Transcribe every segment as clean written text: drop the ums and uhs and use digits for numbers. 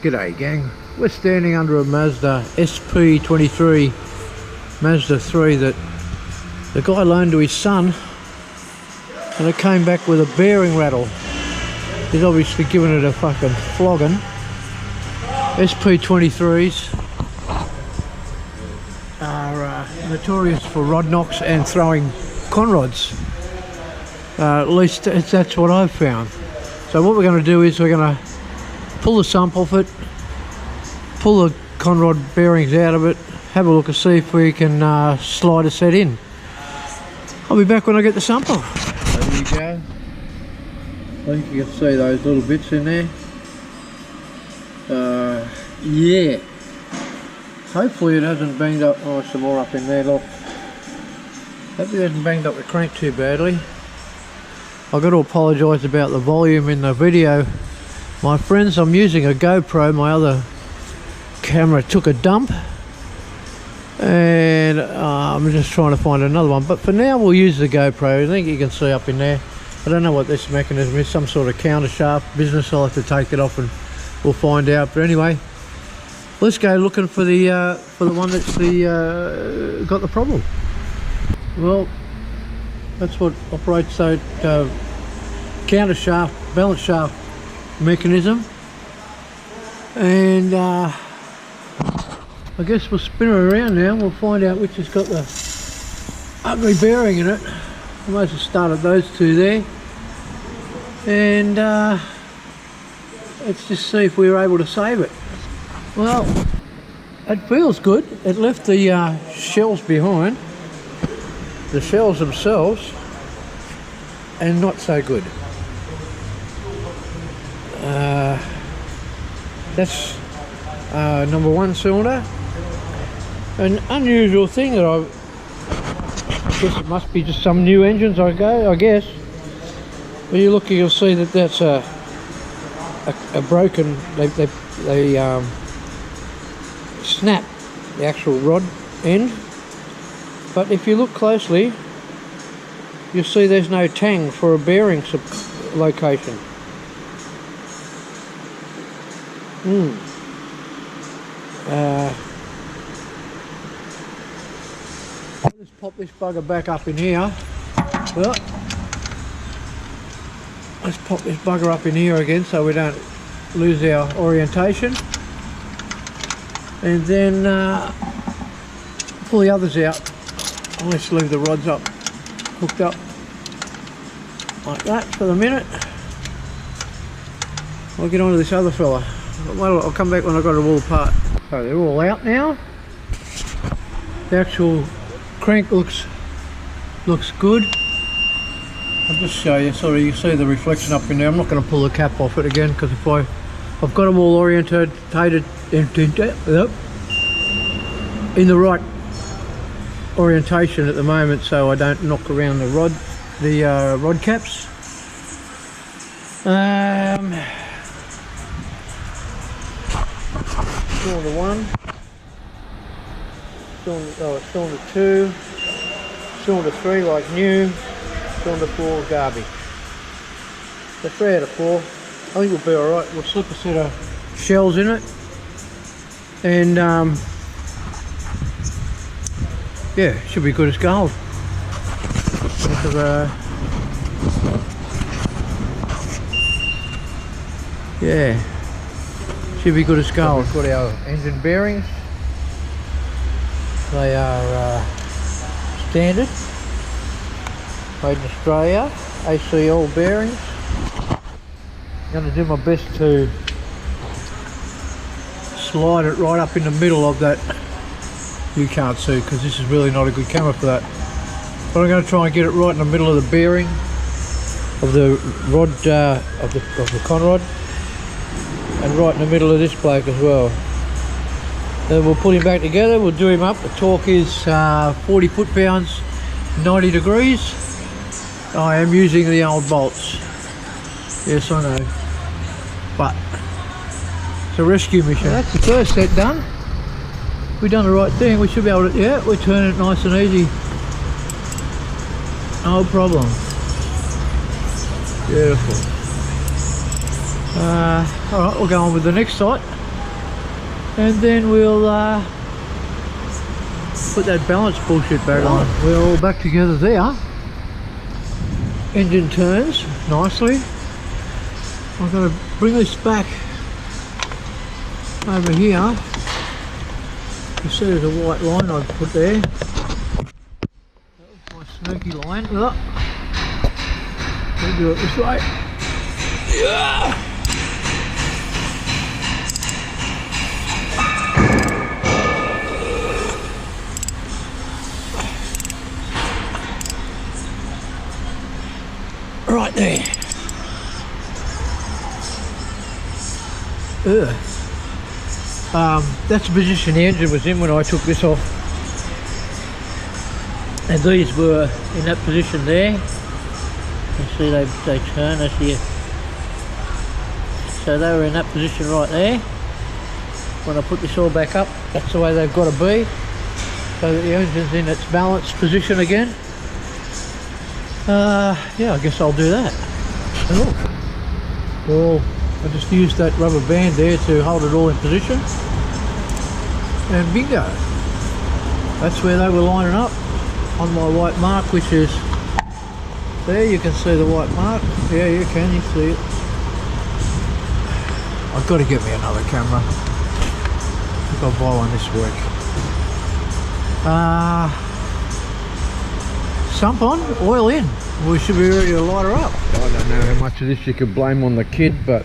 G'day gang, we're standing under a Mazda SP23 Mazda 3 that the guy loaned to his son, and it came back with a bearing rattle. He's obviously given it a fucking flogging. SP23s are notorious for rod knocks and throwing conrods. At least that's what I've found. So what we're going to do is we're going to pull the sump off it, pull the conrod bearings out of it, have a look and see if we can slide a set in. I'll be back when I get the sump off. There you go. I think you can see those little bits in there. Yeah. Hopefully it hasn't banged up. Oh, some more up in there, look. Hopefully it hasn't banged up the crank too badly. I've got to apologise about the volume in the video. My friends, I'm using a GoPro. My other camera took a dump, and I'm just trying to find another one. But for now we'll use the GoPro. I think you can see up in there. I don't know what this mechanism is, some sort of counter shaft business. I'll have to take it off and we'll find out. But anyway, let's go looking for the one that's got the problem. Well, that's what operates that counter shaft, balance shaft mechanism, and I guess we'll spin it around now. We'll find out which has got the ugly bearing in it. I might as well start at those two there, and let's just see if we were able to save it. Well, it feels good. It left the shells behind, the shells themselves, and not so good. That's number one cylinder. An unusual thing that I guess it must be just some new engines, I guess. When you look, you'll see that that's a broken. They snap the actual rod end. But if you look closely, you'll see there's no tang for a bearing location. I'll just pop this bugger back up in here. Well, let's pop this bugger up in here again so we don't lose our orientation. And then pull the others out. Let's leave the rods up, hooked up like that for the minute. I'll get on to this other fella. Well, I'll come back when I've got it all apart. So they're all out now. The actual crank looks good. I'll just show you. Sorry, you see the reflection up in there. I'm not going to pull the cap off it again because if I've got them all orientated in the right orientation at the moment, so I don't knock around the rod caps. Cylinder 1, cylinder 2, cylinder 3 like new, cylinder 4 garbage. So 3 out of 4. I think we'll be alright. We'll slip a set of shells in it, and yeah, should be good as gold. Yeah, should be good as gold. We've got our engine bearings. They are standard, made in Australia, ACL bearings. I'm going to do my best to slide it right up in the middle of that. You can't see because this is really not a good camera for that. But I'm going to try and get it right in the middle of the bearing of the rod of the conrod, and right in the middle of this bloke as well. Then we'll put him back together. We'll do him up. The torque is 40 foot-pounds, 90 degrees. I am using the old bolts. Yes, I know. But it's a rescue mission. Well, that's the first set done. We've done the right thing. We should be able to, yeah, we turn it nice and easy. No problem. Beautiful. Alright, we'll go on with the next site. and then we'll put that balance bullshit back on. We're all back together there. Engine turns nicely. I've got to bring this back over here. You see there's a white line I've put there. That was my sneaky line. Oh. We'll do it this way. Yeah. Right there. That's the position the engine was in when I took this off, and these were in that position there. You see they turn as you, so they were in that position right there. When I put this all back up, that's the way they've got to be, so that the engine's in its balanced position again. Yeah, I guess I'll do that. Oh. Well, I just used that rubber band there to hold it all in position, and bingo, that's where they were lining up on my white mark, which is there. You can see the white mark. Yeah, you can, you see it. I've got to get me another camera. I think I'll buy one this week. Sump on, oil in. We should be ready to light her up. I don't know how much of this you could blame on the kid, but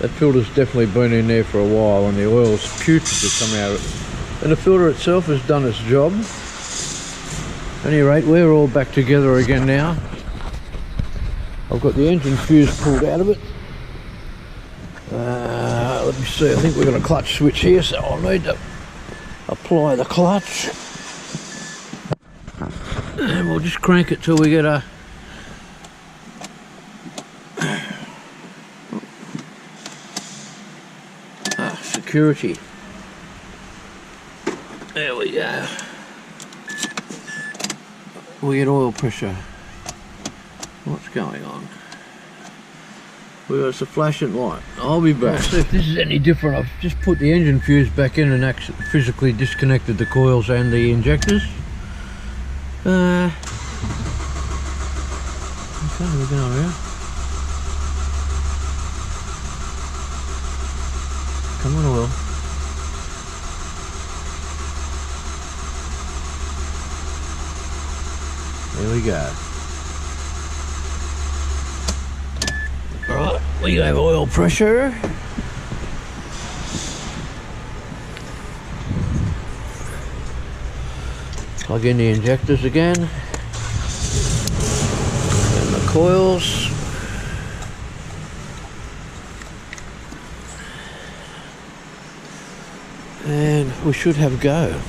that filter's definitely been in there for a while, and the oil's putrid to come out of it. And the filter itself has done its job. At any rate, we're all back together again now. I've got the engine fuse pulled out of it. Let me see, I think we've got a clutch switch here, so I'll need to apply the clutch. And we'll just crank it till we get a security. There we go. We get oil pressure. What's going on? Well, it's a flashing light. I'll be back. See if this is any different. I've just put the engine fuse back in and actually physically disconnected the coils and the injectors. Okay, we're going around. Come on, oil. There we go. Right, we have oil pressure. Plug in the injectors again. And the coils. And we should have go.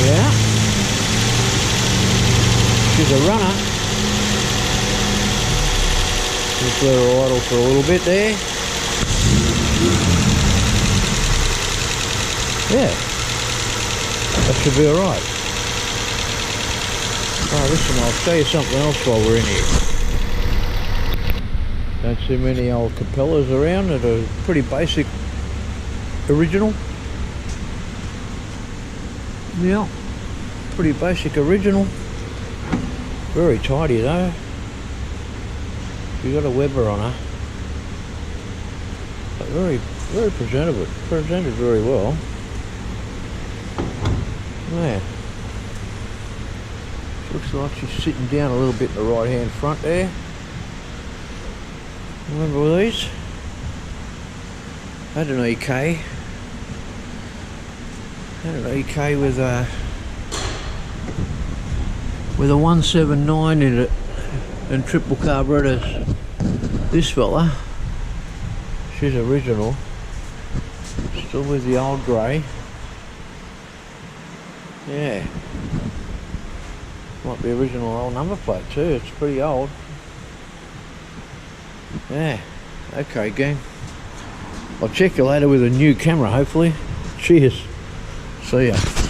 Yeah, she's a runner. Just let her idle for a little bit there. Yeah, that should be alright. Oh, listen, I'll show you something else while we're in here. Don't see many old Capellas around that are pretty basic, original. Yeah, pretty basic original. Very tidy though. She got a Weber on her. But very presentable. Presented very well. Yeah. Looks like she's sitting down a little bit in the right hand front there. Remember these? I had an EK. Had an EK with a 179 in it and triple carburetors. This fella, she's original, still with the old grey. Yeah. Might be original old number plate too, it's pretty old. Yeah, okay gang. I'll check you later with a new camera hopefully. Cheers. See ya.